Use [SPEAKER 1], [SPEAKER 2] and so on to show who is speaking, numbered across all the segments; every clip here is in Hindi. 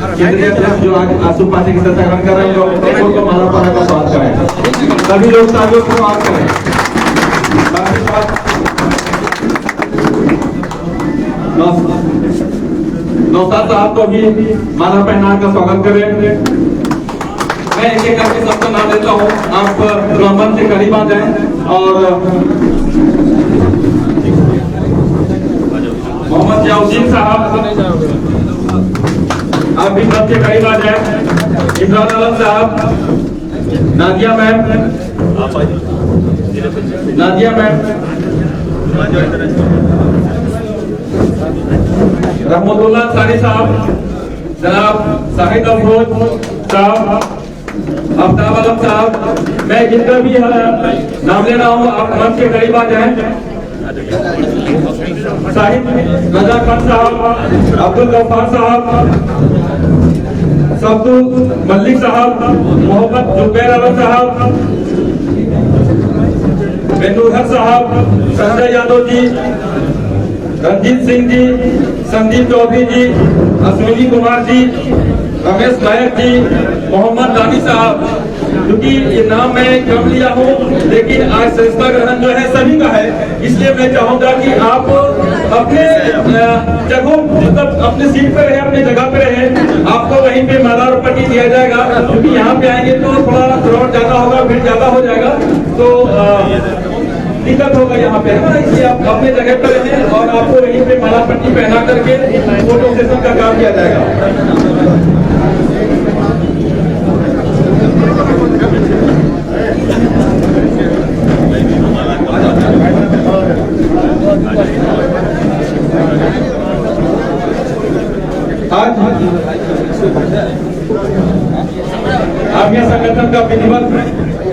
[SPEAKER 1] केंद्रीय अध्यक्ष जो आज आसू पार्टी की सदस्य ग्रहण कर रहे हैं तो माला पाना का स्वागत करें। सभी लोग तालियों से स्वागत करें। नौसाद साहब को भी माला पहना का स्वागत करें। मैं एक एक करके सबका नाम लेता हूँ, आप ब्राह्मण से करीब आ जाएं और मोहम्मद जियाउद्दीन साहब आप भी सबके करीब आ जाए। इमरान आलम साहब, नादिया मैम, रहमतुल्लाह सानी साहब, जनाब साहिद अफरोज साहब, आफ्ताब आलम साहब, मैं जितना भी नाम ले रहा हूँ आप मंच के करीब आ जाएं। साहिद रजा खान साहब, अब्दुल गफ्फार साहब, सब्दुल मलिक साहब, मोहम्मद जुबैर अहमद साहब, बेनूर साहब, संजय यादव जी, रंजीत सिंह जी, संदीप चौधरी जी, अश्विनी कुमार जी, रमेश नायक जी, मोहम्मद दानी साहब। क्योंकि ये नाम मैं कम लिया हूँ लेकिन आज संस्था ग्रहण जो है सभी का है, इसलिए मैं चाहूंगा कि आप अपने जगहों मतलब अपने सीट पे रहे, अपने जगह पे रहे, आपको वहीं पे माला और पट्टी दिया जाएगा। क्योंकि यहाँ पे आएंगे तो थोड़ा क्राउड ज्यादा होगा, भीड़ ज्यादा हो जाएगा तो दिक्कत होगा यहाँ पे, है ना। इसलिए आप अपने जगह पर रहें और आपको वहीं पे माला पट्टी पहना करके फोटो सेशन का काम किया जाएगा। आज आमिया संगठन का विधिवत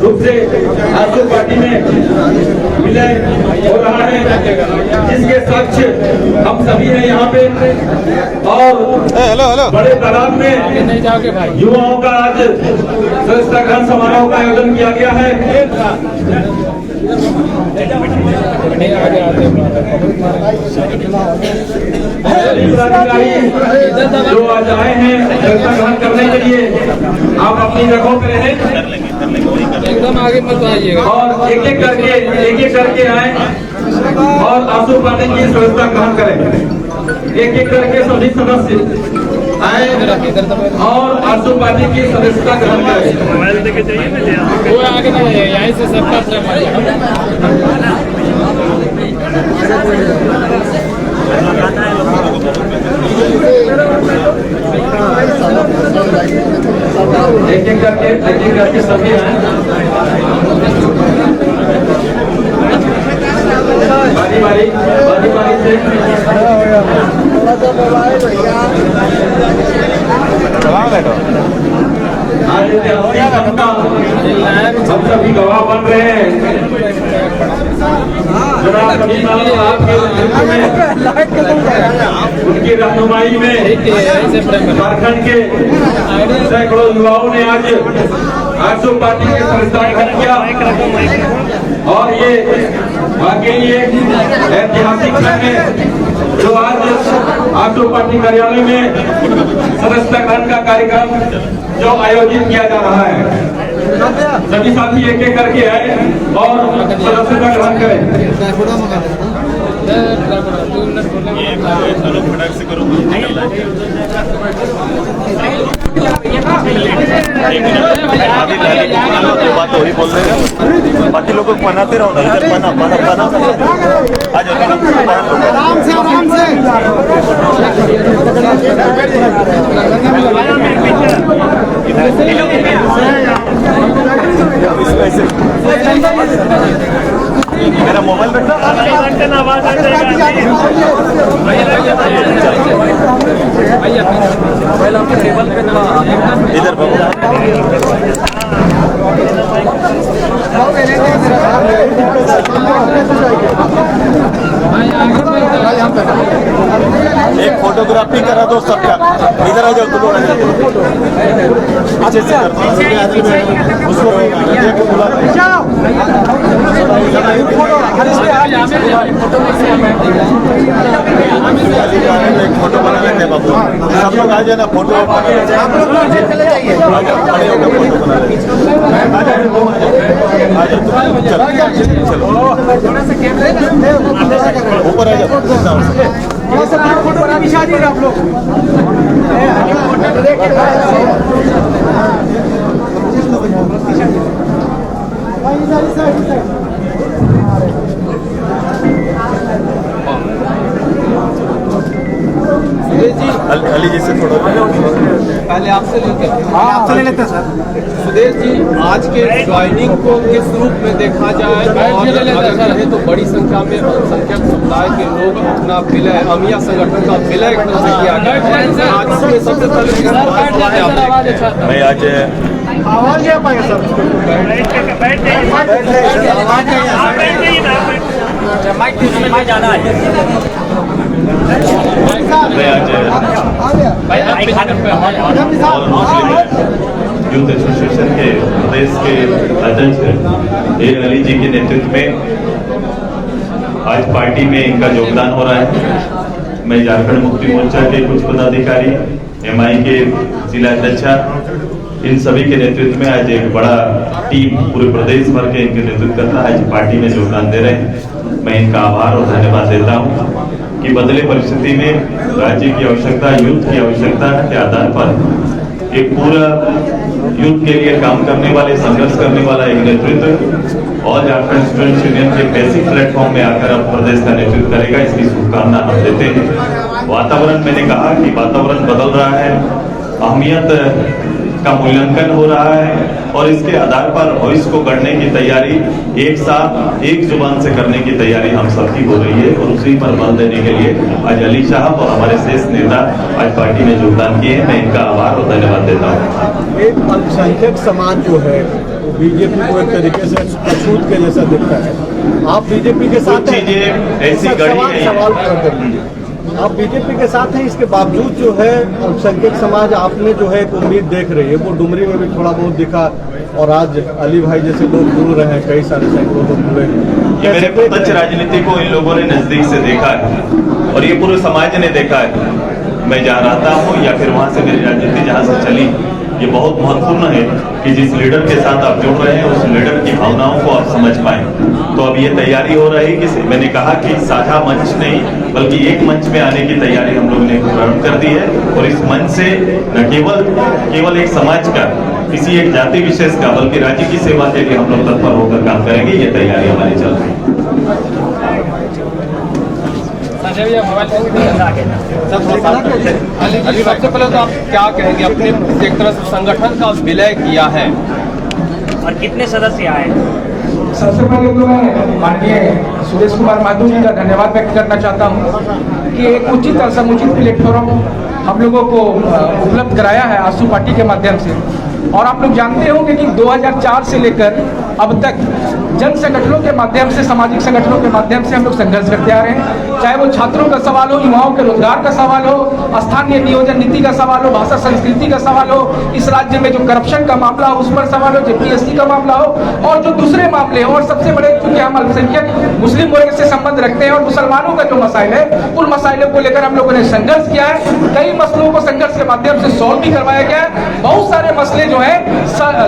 [SPEAKER 1] रूप से आसू पार्टी में विलय हो रहा है, जिसके साक्ष हम सभी हैं यहाँ पे। और बड़े तादाद में युवाओं का आज सदस्यता ग्रहण समारोह का आयोजन किया गया है। जो आज आए हैं सदस्यता ग्रहण करने के लिए, आप अपनी जगहों पे रहें, एकदम आगे मत आइएगा और एक एक करके आए और आसू पार्टी की सदस्यता ग्रहण करें। एक एक करके सभी सदस्य आए और आसू पार्टी की सदस्यता ग्रहण करें। वो आगे नहीं है, यहीं से सबका एक एक करके सभी आए। बारी से हम सभी गवाह बन रहे हैं। उनकी रहनुमाई में झारखंड के सैकड़ों युवाओं ने आज आसू पार्टी के सदस्यता ग्रहण किया और ये वाकई एक ऐतिहासिक क्षण है जो आज आसू पार्टी कार्यालय में सदस्यता ग्रहण का कार्यक्रम जो आयोजित किया जा रहा है। सभी साथी एक एक करके आए और सदस्यता ग्रहण करें।
[SPEAKER 2] बात वही बोल रहे हैं, बाकी लोगों को मनाते रहो ना, इधर मना आज आराम से मेरा मोबाइल रखना इधर एक फोटोग्राफी करा दो सबका, इधर आ जाओ तो अच्छे से कर उसको बुला एक फोटो बना लेते हैं बाबू, सब लोग आ जाए ना, फोटो चले जाइए, फोटो बना लेते चलो ऊपर आ जाओ
[SPEAKER 3] फोटो बना दीजिए आप लोग।
[SPEAKER 2] अली जी से थोड़ा
[SPEAKER 3] पहले आपसे लेते हैं, आपसे ले लेते हैं सर। सुदेश जी, आज के ज्वाइनिंग को किस रूप में देखा जाए, और अगर कहें तो बड़ी संख्या में अल्पसंख्यक समुदाय के लोग अपना विलय, अमिया संगठन का विलय किया गया। आज के सबसे पहले
[SPEAKER 2] मैं आज
[SPEAKER 3] आवाज नहीं आ पाएगा सर,
[SPEAKER 2] यूथ एसोसिएशन के प्रदेश के अध्यक्ष ए अली जी के नेतृत्व में आज पार्टी में इनका योगदान हो रहा है। मैं झारखंड मुक्ति मोर्चा के कुछ पदाधिकारी, एमआई के जिला अध्यक्ष, इन सभी के नेतृत्व में आज एक बड़ा टीम पूरे प्रदेश भर के इनके नेतृत्व करता है, आज पार्टी में योगदान दे रहे हैं। मैं इनका आभार और धन्यवाद देता हूं कि बदले परिस्थिति में राज्य की आवश्यकता, यूथ की आवश्यकता के आधार पर एक पूरा यूथ के लिए काम करने वाले, संघर्ष करने वाला एक नेतृत्व और झारखंड स्टूडेंट्स यूनियन के बेसिक प्लेटफॉर्म में आकर अब प्रदेश का नेतृत्व करेगा, इसकी शुभकामना हम देते हैं। वातावरण, मैंने कहा कि वातावरण बदल रहा है, अहमियत का मूल्यांकन हो रहा है और इसके आधार पर वॉइस को गढ़ने की तैयारी एक साथ एक जुबान से करने की तैयारी हम सबकी हो रही है और उसी पर बल देने के लिए आज अली साहब और हमारे शेष नेता आज पार्टी में योगदान किए हैं। मैं इनका आभार और धन्यवाद देता हूँ।
[SPEAKER 4] एक अल्पसंख्यक समाज जो है वो बीजेपी को एक तरीके से अछूत के जैसा दिखता है। आप बीजेपी के साथ
[SPEAKER 2] चीजें ऐसी गढ़ी हैं,
[SPEAKER 4] सवाल कर लीजिए, आप बीजेपी के साथ हैं, इसके बावजूद जो है अल्पसंख्यक समाज आपने जो है एक उम्मीद देख रही है, वो डुमरी में भी थोड़ा बहुत दिखा और आज अली भाई जैसे लोग जुड़ रहे हैं, कई सारे सैकड़ों लोग जुड़े।
[SPEAKER 2] ये मेरे प्रत्यक्ष राजनीति को इन लोगों ने नजदीक से देखा है और ये पूरे समाज ने देखा है। मैं जहाँ रहता हूँ या फिर वहाँ से मेरी राजनीति जहाँ से चली, ये बहुत महत्वपूर्ण है कि जिस लीडर के साथ आप जुड़ रहे हैं उस लीडर की भावनाओं को आप समझ पाएं। तो अब ये तैयारी हो रही कि मैंने कहा कि साझा मंच नहीं बल्कि एक मंच में आने की तैयारी हम लोगों ने प्रारंभ कर दी है और इस मंच से न केवल एक समाज का, किसी एक जाति विशेष का, बल्कि राज्य की सेवा के लिए हम लोग तत्पर होकर काम करेंगे। ये तैयारी हमारी चल रही है।
[SPEAKER 3] अली, सबसे पहले तो आप क्या कहेंगे, अपने एक तरह से संगठन का विलय किया है
[SPEAKER 5] और कितने सदस्य आए?
[SPEAKER 6] सबसे पहले तो मैं माननीय सुदेश कुमार माधु जी का धन्यवाद व्यक्त करना चाहता हूं कि एक उचित और समुचित प्लेटफॉर्म हम लोगों को उपलब्ध कराया है आसू पार्टी के माध्यम से। और आप लोग जानते होंगे कि 2004 से लेकर अब तक जन संगठनों के माध्यम से, सामाजिक संगठनों के माध्यम से हम लोग संघर्ष करते आ रहे हैं। चाहे वो छात्रों का सवाल हो, युवाओं के रोजगार का सवाल हो, स्थानीय नियोजन नीति का सवाल हो, भाषा संस्कृति का सवाल हो, इस राज्य में जो करप्शन का मामला हो उस पर सवाल हो, जेपीएससी का मामला हो और जो दूसरे मामले हो। और सबसे बड़े, क्योंकि हम अल्पसंख्यक मुस्लिम वर्ग से संबंध रखते हैं और मुसलमानों का जो मसाइल है उन मसाइलों को लेकर हम लोगों ने संघर्ष किया है। कई मसलों को संघर्ष के माध्यम से सॉल्व भी करवाया गया है। बहुत सारे मसले जो है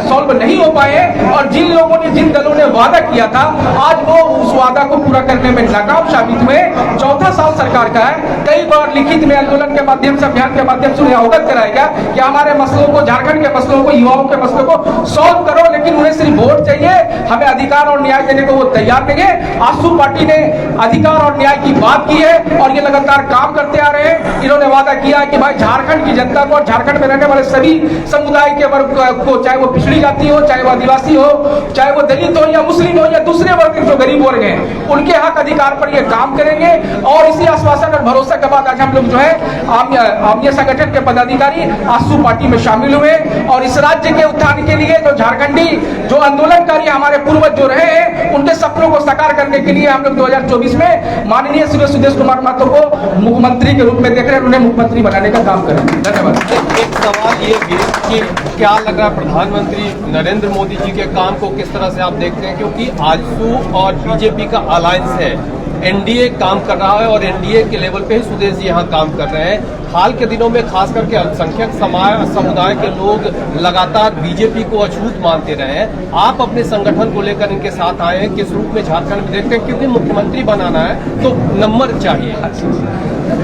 [SPEAKER 6] सॉल्व नहीं हो पाए और जिन लोगों ने, जिन दलों ने वादा किया था, आज वो उस वादा को पूरा करने में नाकाम साबित हुए। चौथा साल सरकार का है, कई बार लिखित में आंदोलन के माध्यम से, अभियान के माध्यम से उन्हें अवगत कराएगा कि हमारे मसलों को, झारखंड के मसलों को, युवाओं के मसलों को सॉल्व करो, लेकिन उन्हें सिर्फ वोट चाहिए, हमें अधिकार और न्याय देने को वो तैयार नहीं है। आसू पार्टी ने अधिकार और न्याय की बात की है और ये लगातार काम करते आ रहे हैं। इन्होंने वादा किया है कि भाई झारखंड की जनता को और झारखंड में रहने वाले सभी समुदाय के वर्ग को, चाहे वो पिछड़ी जाति हो, चाहे वो आदिवासी हो, चाहे वो दलित हो या मुस्लिम हो या दूसरे वर्ग जो गरीब वर्ग हैं, उनके हक अधिकार पर ये काम करेंगे। और इसी आश्वासन और भरोसा के बाद आज हम लोग जो है आमिया संगठन के पदाधिकारी आसू पार्टी में शामिल हुए और इस राज्य के उत्थान के लिए जो झारखंडी जो आंदोलनकारी हमारे पूर्वज जो रहे हैं उनके सपनों को साकार करने के लिए हम लोग 2024 में माननीय श्री सुदेश कुमार महतो को मुख्यमंत्री के रूप में देख रहे हैं, उन्हें मुख्यमंत्री बनाने का काम करेंगे। धन्यवाद।
[SPEAKER 3] एक सवाल ये भी कि क्या लग रहा है प्रधानमंत्री नरेंद्र मोदी जी के काम को किस तरह से आप देखते हैं, क्योंकि आजसू और बीजेपी का अलायंस है, एनडीए काम कर रहा है और एनडीए के लेवल पे ही सुदेश जी यहाँ काम कर रहे हैं। हाल के दिनों में खास करके अल्पसंख्यक समुदाय के लोग लगातार बीजेपी को अछूत मानते रहे हैं। आप अपने संगठन को लेकर इनके साथ आए हैं, किस रूप में झारखंड में देखते हैं, क्योंकि मुख्यमंत्री बनाना है तो नंबर चाहिए।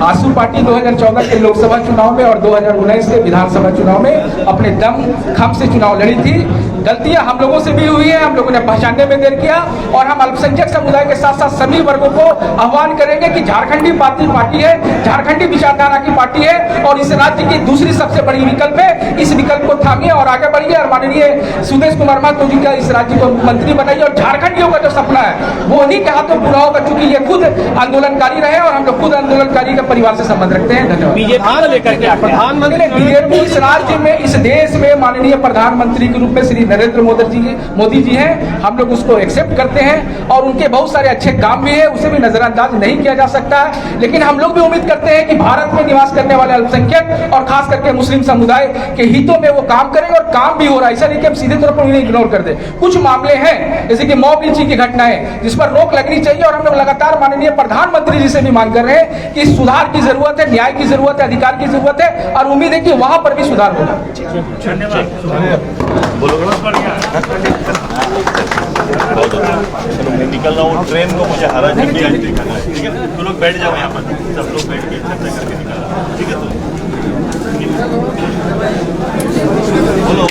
[SPEAKER 6] आसू पार्टी 2014 के लोकसभा चुनाव में और 2019 के विधानसभा चुनाव में अपने दम खम से चुनाव लड़ी थी। गलतियां हम लोगों से भी हुई है, हम लोगों ने पहचानने में देर किया और हम अल्पसंख्यक समुदाय के साथ साथ सभी वर्गों को आह्वान करेंगे कि झारखंडी पार्टी है, झारखंडी विचारधारा की पार्टी है और इस राज्य की दूसरी सबसे बड़ी विकल्प है। इस विकल्प को थामिए और आगे बढ़िए और माननीय सुदेश कुमार महतो जी का इस राज्य को मुख्यमंत्री बनाइए और झारखंडियों का जो सपना है वो नहीं कहा तो पूरा होगा, क्योंकि ये खुद आंदोलनकारी रहे और हम लोग खुद आंदोलनकारी का परिवार से संबंध रखते हैं। धन्यवाद। प्रधानमंत्री बीजेपी इस राज्य में इस देश में माननीय प्रधानमंत्री के रूप में श्री नरेंद्र मोदी जी हैं, हम लोग उसको एक्सेप्ट करते हैं और उनके बहुत सारे अच्छे काम भी है, उसे भी नजरअंदाज नहीं किया जा सकता है। लेकिन हम लोग भी उम्मीद करते हैं कि भारत में निवास करने वाले अल्पसंख्यक और खास करके मुस्लिम समुदाय के हितों में वो काम करेंगे और काम भी हो रहा है। ऐसा नहीं कि हम सीधे तौर पर उन्हें इग्नोर कर दे। कुछ मामले हैं जैसे कि मॉब लिंचिंग की घटनाएं जिस पर रोक लगनी चाहिए और हम लोग लगातार माननीय प्रधानमंत्री जी से भी मांग कर रहे हैं कि सुधार की जरूरत है, न्याय की जरूरत है, अधिकार की जरूरत है और उम्मीद है कि वहां पर भी सुधार होगा।
[SPEAKER 2] निकल रहा हूँ ट्रेन को, मुझे हरा झंडी आज दिखाना है, ठीक है? तो लोग बैठ जाओ यहाँ पर, सब लोग बैठ के चर्चा करके निकाला, ठीक है? तो बोलो